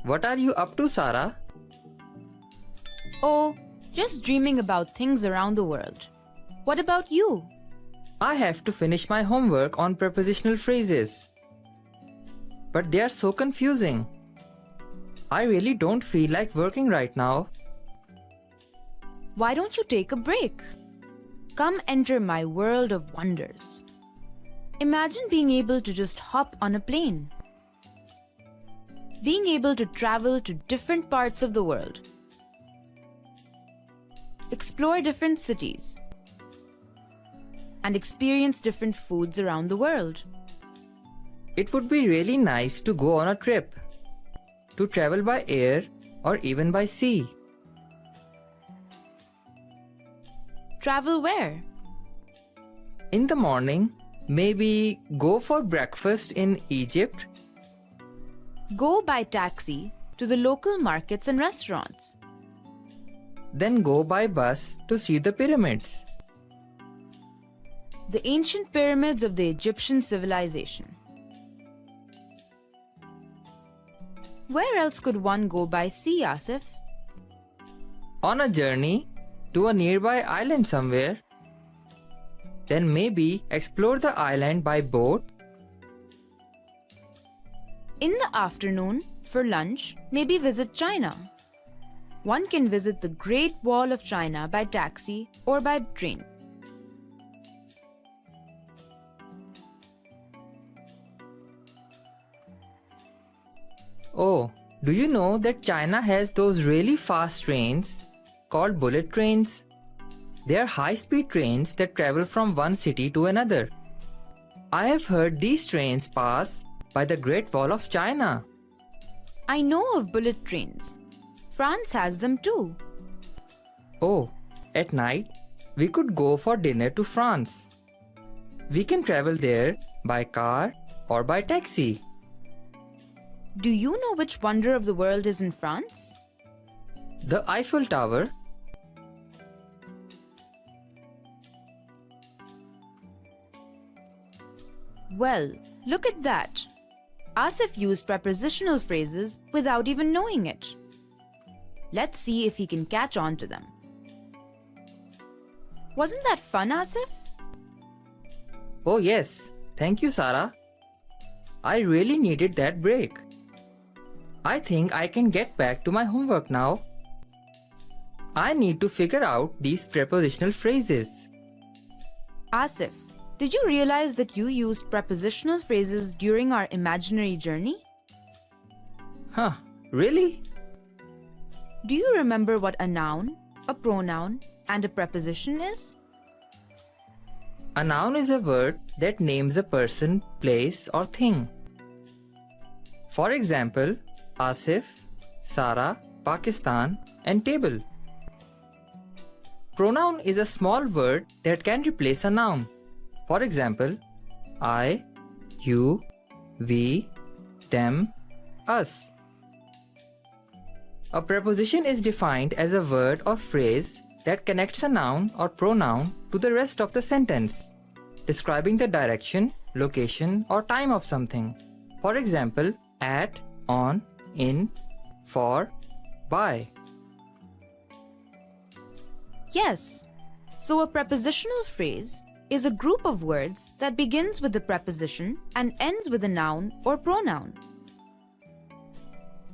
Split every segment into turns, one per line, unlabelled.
What are you up to, Sarah?
Oh, just dreaming about things around the world. What about you?
I have to finish my homework on prepositional phrases. But they are so confusing. I really don't feel like working right now.
Why don't you take a break? Come enter my world of wonders. Imagine being able to just hop on a plane. Being able to travel to different parts of the world. Explore different cities. And experience different foods around the world.
It would be really nice to go on a trip. To travel by air or even by sea.
Travel where?
In the morning, maybe go for breakfast in Egypt.
Go by taxi to the local markets and restaurants.
Then go by bus to see the pyramids.
The ancient pyramids of the Egyptian civilization. Where else could one go by sea, Asif?
On a journey to a nearby island somewhere. Then maybe explore the island by boat.
In the afternoon, for lunch, maybe visit China. One can visit the Great Wall of China by taxi or by train.
Oh, do you know that China has those really fast trains called bullet trains? They are high-speed trains that travel from one city to another. I have heard these trains pass by the Great Wall of China.
I know of bullet trains. France has them too.
Oh, at night, we could go for dinner to France. We can travel there by car or by taxi.
Do you know which wonder of the world is in France?
The Eiffel Tower.
Well, look at that. Asif used prepositional phrases without even knowing it. Let's see if he can catch on to them. Wasn't that fun, Asif?
Oh yes, thank you, Sarah. I really needed that break. I think I can get back to my homework now. I need to figure out these prepositional phrases.
Asif, did you realize that you used prepositional phrases during our imaginary journey?
Huh, really?
Do you remember what a noun, a pronoun, and a preposition is?
A noun is a word that names a person, place, or thing. For example, Asif, Sarah, Pakistan, and table. Pronoun is a small word that can replace a noun. For example, I, you, we, them, us. A preposition is defined as a word or phrase that connects a noun or pronoun to the rest of the sentence, describing the direction, location, or time of something. For example, at, on, in, for, by.
Yes. So a prepositional phrase is a group of words that begins with the preposition and ends with a noun or pronoun.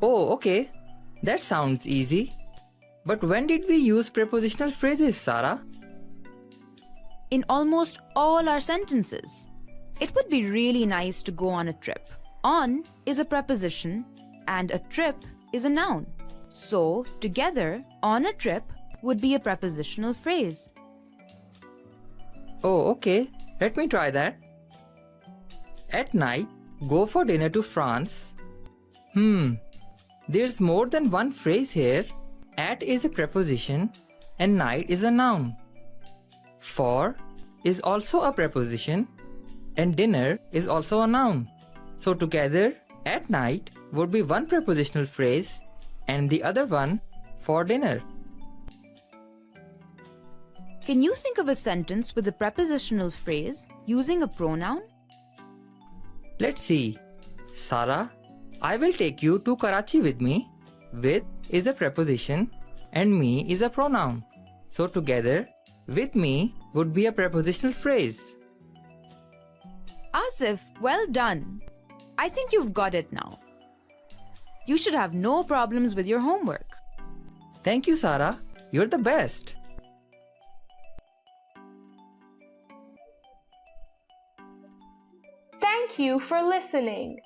Oh, okay. That sounds easy. But when did we use prepositional phrases, Sarah?
In almost all our sentences. It would be really nice to go on a trip. On is a preposition and a trip is a noun. So, together, on a trip would be a prepositional phrase.
Oh, okay. Let me try that. At night, go for dinner to France. There's more than one phrase here. At is a preposition and night is a noun. For is also a preposition and dinner is also a noun. So together, at night would be one prepositional phrase and the other one for dinner.
Can you think of a sentence with a prepositional phrase using a pronoun?
Let's see. Sarah I will take you to Karachi with me. With is a preposition and me is a pronoun. So together, with me would be a prepositional phrase.
Asif, well done. I think you've got it now. You should have no problems with your homework.
Thank you, Sarah. You're the best.
Thank you for listening.